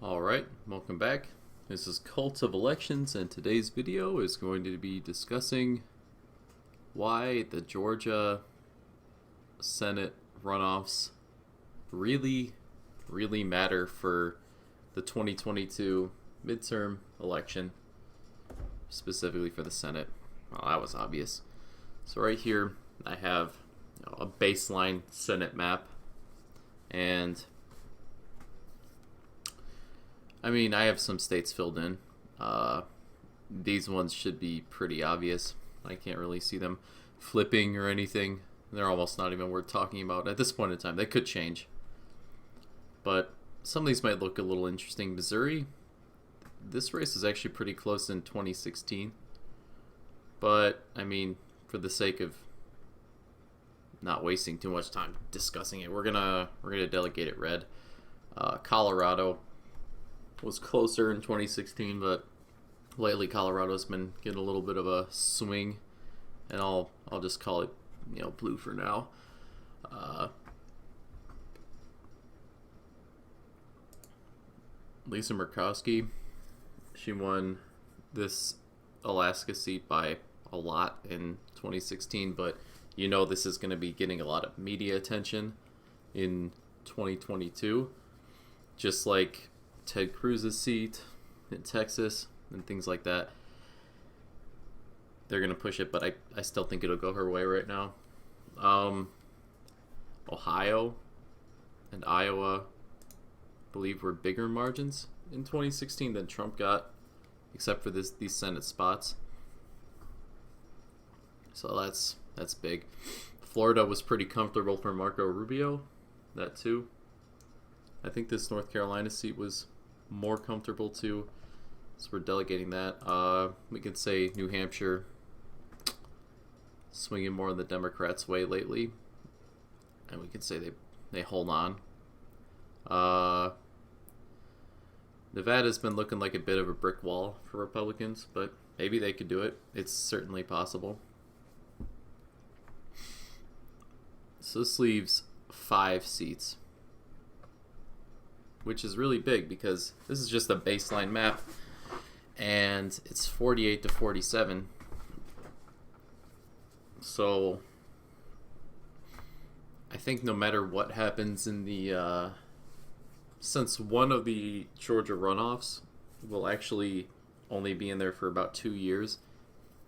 Alright, welcome back. This is Cult of Elections, and today's video is going to be discussing why the Georgia Senate runoffs really matter for the 2022 midterm election, specifically for the Senate. Well, that was obvious. So right here, I have a baseline Senate map, and I have some states filled in. These ones should be pretty obvious. I can't really see them flipping or anything. They're almost not even worth talking about at this point in time. They could change. But some of these might look a little interesting. Missouri, this race is actually pretty close in 2016. But, for the sake of not wasting too much time discussing it, we're gonna delegate it red. Colorado was closer in 2016, but lately Colorado's been getting a little bit of a swing, and I'll just call it blue for now. Lisa Murkowski, she won this Alaska seat by a lot in 2016, but this is going to be getting a lot of media attention in 2022, just like Ted Cruz's seat in Texas and things like that. They're going to push it, but I still think it'll go her way right now. Ohio and Iowa, I believe, were bigger margins in 2016 than Trump got, except for these Senate spots. So that's big. Florida was pretty comfortable for Marco Rubio, that too. I think this North Carolina seat was more comfortable too, so we're delegating that. We could say New Hampshire swinging more in the Democrats' way lately, and we could say they hold on. Nevada's been looking like a bit of a brick wall for Republicans, but maybe they could do it. It's certainly possible. So this leaves 5 seats, which is really big because this is just a baseline map, and it's 48 to 47. So I think no matter what happens in the since one of the Georgia runoffs will actually only be in there for about 2 years,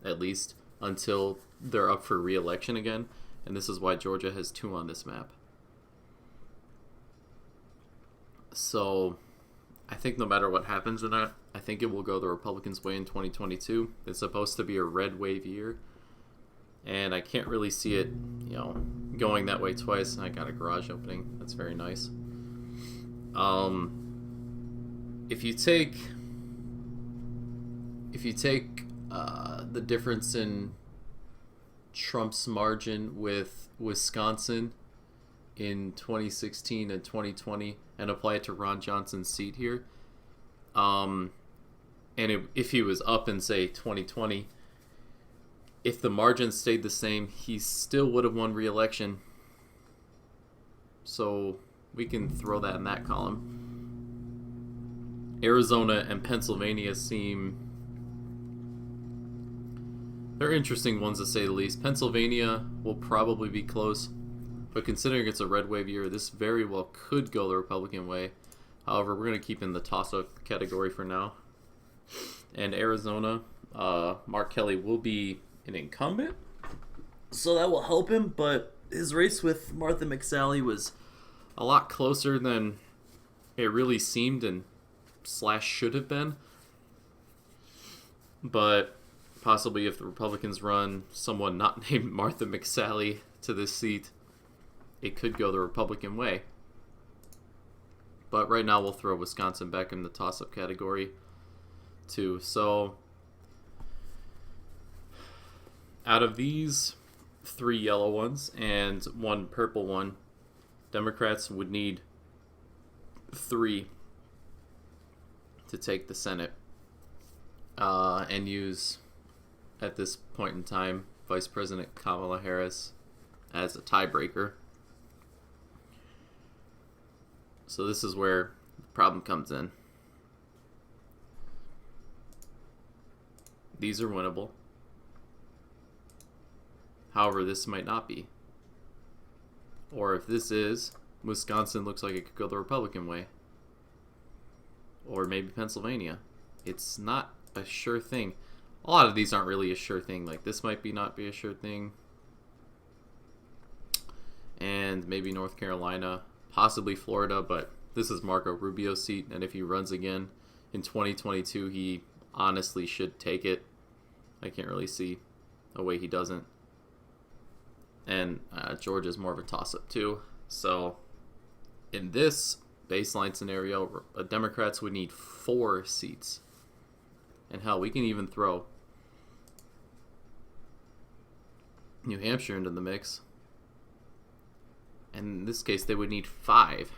at least, until they're up for re-election again, and this is why Georgia has 2 on this map. So I think no matter what happens in that, I think it will go the Republicans' way in 2022. It's supposed to be a red wave year, and I can't really see it, going that way twice. I got a garage opening. That's very nice. If you take the difference in Trump's margin with Wisconsin in 2016 and 2020 and apply it to Ron Johnson's seat here, if he was up in, say, 2020, if the margin stayed the same, he still would have won re-election. So we can throw that in that column. Arizona and Pennsylvania they're interesting ones to say the least. Pennsylvania will probably be close, but considering it's a red wave year, this very well could go the Republican way. However, we're going to keep in the toss-up category for now. And Arizona, Mark Kelly will be an incumbent, so that will help him, but his race with Martha McSally was a lot closer than it really seemed and / should have been. But possibly if the Republicans run someone not named Martha McSally to this seat, it could go the Republican way. But right now we'll throw Wisconsin back in the toss-up category too. So out of these 3 yellow ones and 1 purple one, Democrats would need 3 to take the Senate and use, at this point in time, Vice President Kamala Harris as a tiebreaker. So this is where the problem comes in. these are winnable. However, this might not be. Or if this is, Wisconsin looks like it could go the Republican way. Or maybe Pennsylvania. It's not a sure thing. A lot of these aren't really a sure thing. Like this might not be a sure thing. And maybe North Carolina, possibly Florida, but this is Marco Rubio's seat, and if he runs again in 2022, he honestly should take it. I can't really see a way he doesn't. And Georgia's more of a toss-up too. So in this baseline scenario, Democrats would need 4 seats. And hell, we can even throw New Hampshire into the mix. And in this case, they would need 5.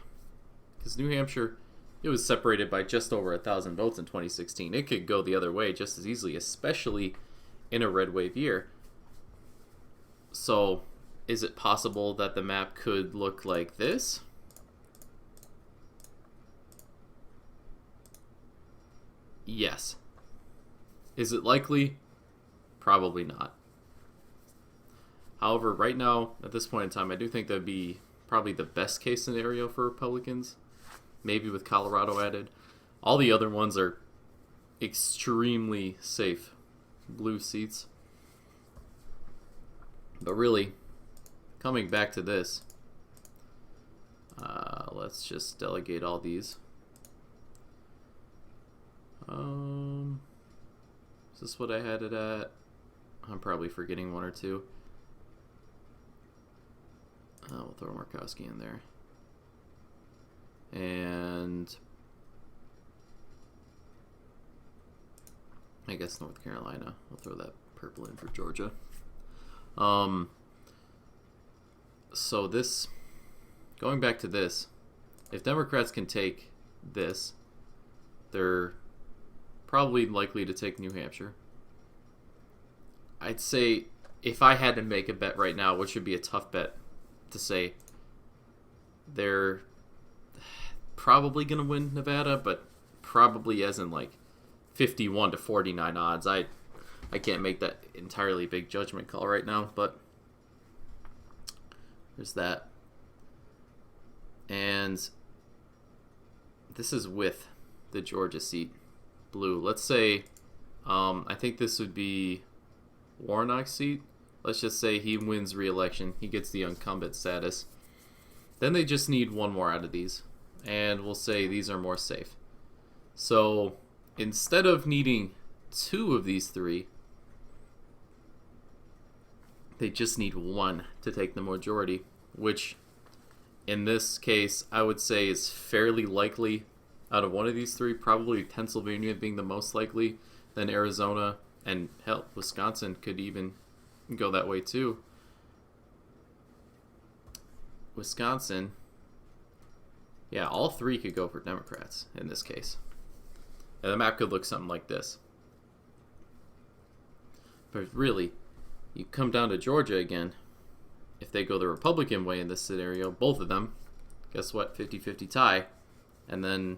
Because New Hampshire, it was separated by just over 1,000 votes in 2016. It could go the other way just as easily, especially in a red wave year. So, is it possible that the map could look like this? Yes. Is it likely? Probably not. However, right now, at this point in time, I do think that would be probably the best case scenario for Republicans. Maybe with Colorado added. All the other ones are extremely safe blue seats. But really, coming back to this, let's just delegate all these. Is this what I had it at? I'm probably forgetting one or two. We'll throw Markowski in there. And I guess North Carolina. We'll throw that purple in for Georgia. So this, going back to this, if Democrats can take this, they're probably likely to take New Hampshire. I'd say if I had to make a bet right now, which would be a tough bet to say, they're probably going to win Nevada, but probably as in like 51 to 49 odds. I can't make that entirely big judgment call right now, but there's that. And this is with the Georgia seat blue. Let's say I think this would be Warnock's seat. Let's just say he wins re-election. He gets the incumbent status. Then they just need one more out of these. And we'll say these are more safe. So instead of needing 2 of these 3, they just need 1 to take the majority, which in this case I would say is fairly likely out of one of these 3, probably Pennsylvania being the most likely, then Arizona, and hell, Wisconsin could even go that way too. Wisconsin, yeah, all 3 could go for Democrats in this case. And the map could look something like this. But really, you come down to Georgia again. If they go the Republican way in this scenario, both of them, guess what? 50-50 tie. And then,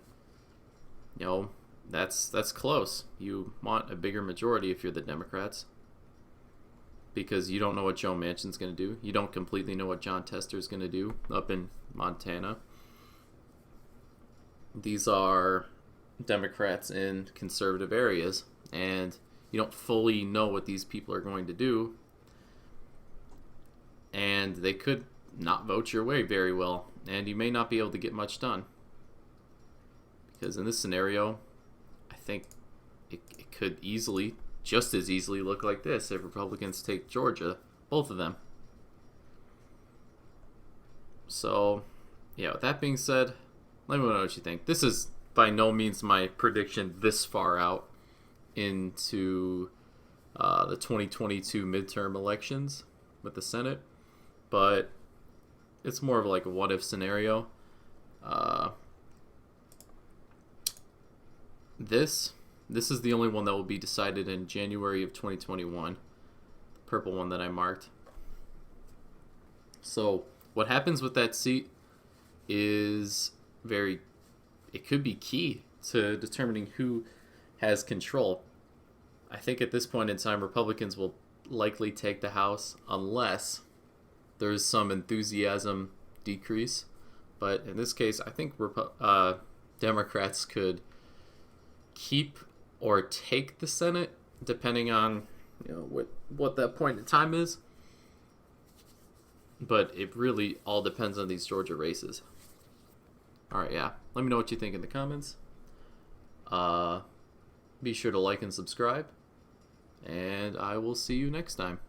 you know, that's close. You want a bigger majority if you're the Democrats. Because you don't know what Joe Manchin's going to do. You don't completely know what John Tester's going to do up in Montana. These are Democrats in conservative areas, and you don't fully know what these people are going to do, and they could not vote your way very well, and you may not be able to get much done. Because in this scenario, I think it could easily, just as easily, look like this if Republicans take Georgia, both of them. So, yeah, with that being said, let me know what you think. This is by no means my prediction this far out into the 2022 midterm elections with the Senate, but it's more of like a what-if scenario. This is the only one that will be decided in January of 2021, the purple one that I marked. So what happens with that seat is it could be key to determining who has control. I think at this point in time, Republicans will likely take the House unless there's some enthusiasm decrease. But in this case, I think Democrats could keep or take the Senate, depending on what that point in time is. But it really all depends on these Georgia races. All right, yeah. Let me know what you think in the comments. Be sure to like and subscribe. And I will see you next time.